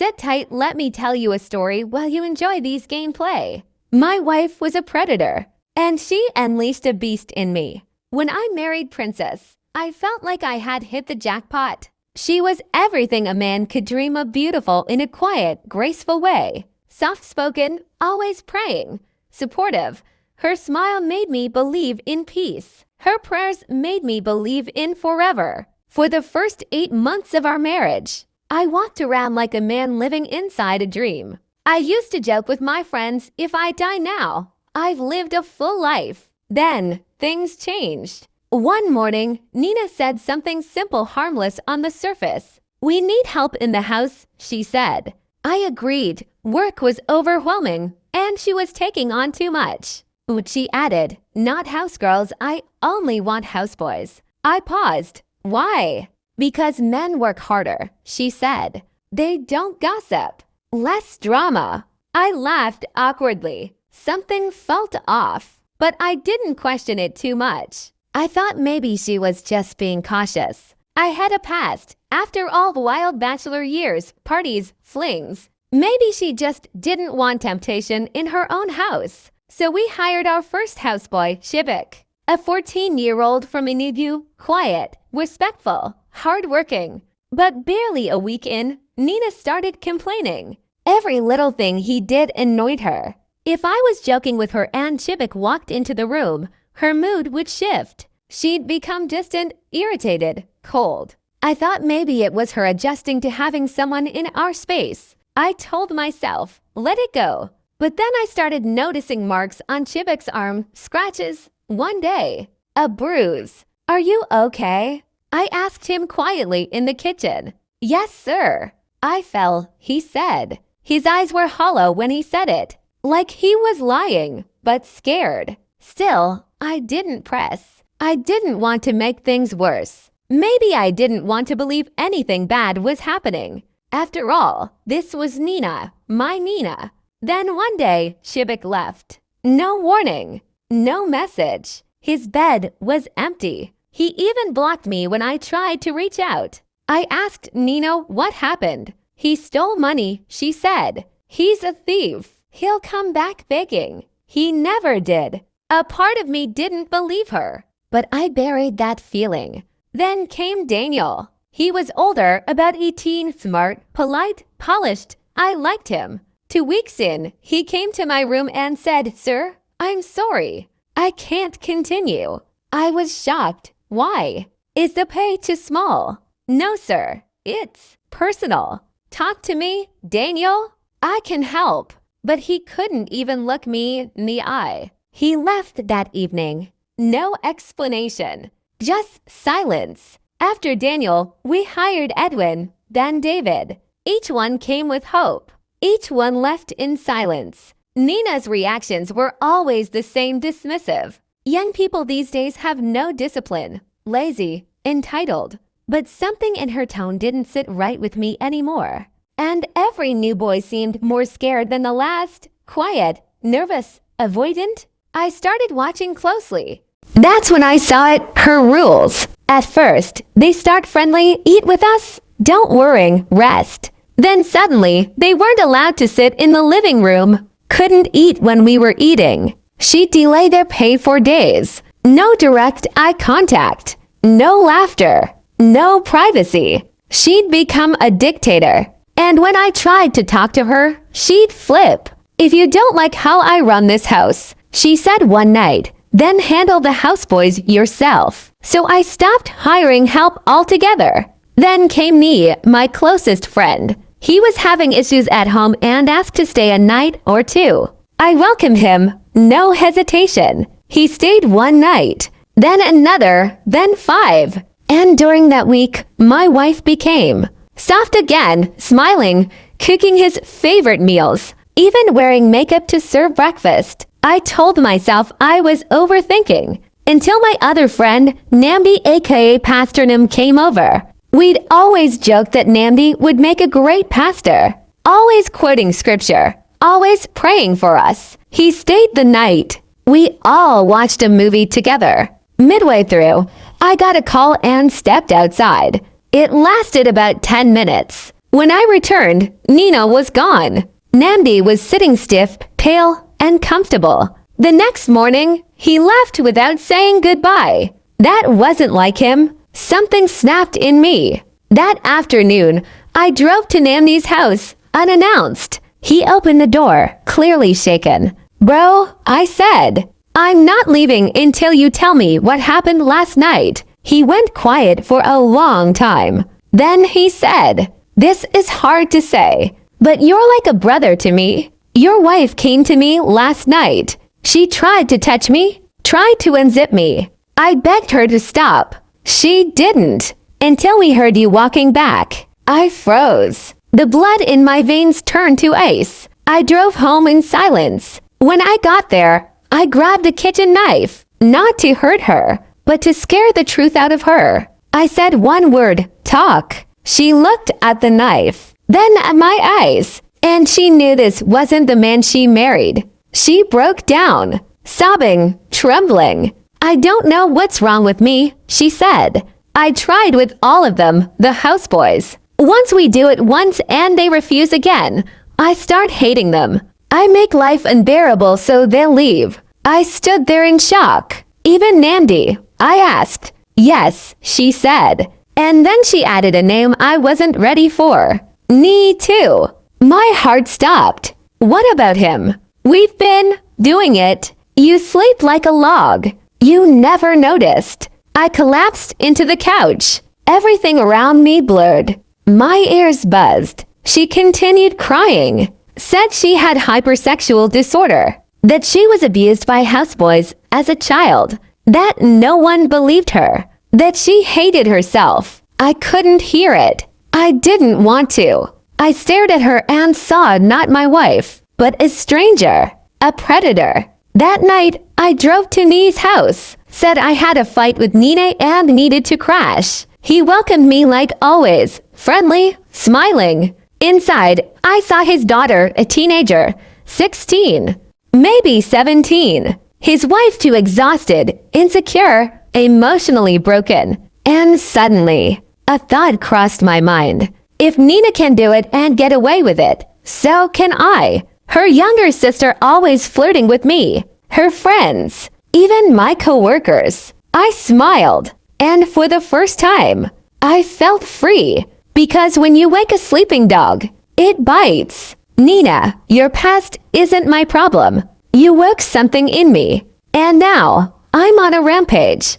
Sit tight, let me tell you a story while you enjoy these gameplay. My wife was a predator, and she unleashed a beast in me. When I married Princess, I felt like I had hit the jackpot. She was everything a man could dream of, beautiful in a quiet, graceful way. Soft-spoken, always praying, supportive. Her smile made me believe in peace. Her prayers made me believe in forever. For the first 8 months of our marriage, I walked around like a man living inside a dream. I used to joke with my friends, if I die now, I've lived a full life. Then, things changed. One morning, Nina said something simple, harmless on the surface. We need help in the house, she said. I agreed. Work was overwhelming, and she was taking on too much. She added, not house girls, I only want houseboys. I paused. Why? Because men work harder, she said. They don't gossip. Less drama. I laughed awkwardly. Something felt off, but I didn't question it too much. I thought maybe she was just being cautious. I had a past. After all the wild bachelor years, parties, flings. Maybe she just didn't want temptation in her own house. So we hired our first houseboy, Shibik, a 14-year-old from Inugu, quiet, respectful, hardworking. But barely a week in, Nina started complaining. Every little thing he did annoyed her. If I was joking with her and Shibik walked into the room, her mood would shift. She'd become distant, irritated, cold. I thought maybe it was her adjusting to having someone in our space. I told myself, let it go. But then I started noticing marks on Shibik's arm, scratches. One day, a bruise. Are you okay? I asked him quietly in the kitchen. Yes, sir. I fell, he said. His eyes were hollow when he said it, like he was lying, but scared. Still, I didn't press. I didn't want to make things worse. Maybe I didn't want to believe anything bad was happening. After all, this was Nina, my Nina. Then one day, Shibik left. No warning, no message. His bed was empty. He even blocked me when I tried to reach out. I asked Nina what happened. He stole money, she said. He's a thief. He'll come back begging. He never did. A part of me didn't believe her, but I buried that feeling. Then came Daniel. He was older, about 18, smart, polite, polished. I liked him. 2 weeks in, he came to my room and said, Sir, I'm sorry. I can't continue. I was shocked. Why? Is the pay too small? No, sir. It's personal. Talk to me, Daniel. I can help. But he couldn't even look me in the eye. He left that evening. No explanation. Just silence. After Daniel, we hired Edwin, then David. Each one came with hope. Each one left in silence. Nina's reactions were always the same, dismissive. Young people these days have no discipline, lazy, entitled. But something in her tone didn't sit right with me anymore. And every new boy seemed more scared than the last, quiet, nervous, avoidant. I started watching closely. That's when I saw it, her rules. At first, they start friendly, eat with us, don't worry, rest. Then suddenly, they weren't allowed to sit in the living room, couldn't eat when we were eating. She'd delay their pay for days. No direct eye contact. No laughter. No privacy. She'd become a dictator. And when I tried to talk to her, she'd flip. If you don't like how I run this house, she said one night, then handle the houseboys yourself. So I stopped hiring help altogether. Then came Nee, my closest friend. He was having issues at home and asked to stay a night or two. I welcomed him, no hesitation. He stayed one night, then another, then 5. And during that week, my wife became soft again, smiling, cooking his favorite meals, even wearing makeup to serve breakfast. I told myself I was overthinking until my other friend, Namdi aka Pastor Nim, came over. We'd always joked that Namdi would make a great pastor, always quoting scripture, always praying for us. He stayed the night. We all watched a movie together. Midway through, I got a call and stepped outside. It lasted about 10 minutes. When I returned, Nina was gone. Namdi was sitting stiff, pale, and comfortable. The next morning, he left without saying goodbye. That wasn't like him. Something snapped in me. That afternoon, I drove to Namdi's house, unannounced. He opened the door, clearly shaken. "Bro," I said, "I'm not leaving until you tell me what happened last night." He went quiet for a long time. Then he said, "This is hard to say, but you're like a brother to me. Your wife came to me last night. She tried to touch me, tried to unzip me. I begged her to stop. She didn't, until we heard you walking back." I froze. The blood in my veins turned to ice. I drove home in silence. When I got there, I grabbed a kitchen knife, not to hurt her, but to scare the truth out of her. I said one word, "Talk." She looked at the knife, then at my eyes, and she knew this wasn't the man she married. She broke down, sobbing, trembling. "I don't know what's wrong with me," she said. "I tried with all of them, the houseboys. Once we do it once and they refuse again, I start hating them. I make life unbearable so they'll leave." I stood there in shock. "Even Namdi?" I asked. "Yes," she said. And then she added a name I wasn't ready for. "Nee too." My heart stopped. "What about him?" "We've been doing it. You sleep like a log. You never noticed." I collapsed into the couch. Everything around me blurred. My ears buzzed. She continued crying. Said she had hypersexual disorder. That she was abused by houseboys as a child. That no one believed her. That she hated herself. I couldn't hear it. I didn't want to. I stared at her and saw not my wife, but a stranger. A predator. That night, I drove to Nee's house. Said I had a fight with Nina and needed to crash. He welcomed me like always, friendly, smiling. Inside, I saw his daughter, a teenager, 16, maybe 17. His wife too exhausted, insecure, emotionally broken. And suddenly, a thought crossed my mind. If Nina can do it and get away with it, so can I. Her younger sister always flirting with me. Her friends. Even my coworkers. I smiled. And for the first time, I felt free. Because when you wake a sleeping dog, it bites. Nina, your past isn't my problem. You woke something in me. And now, I'm on a rampage.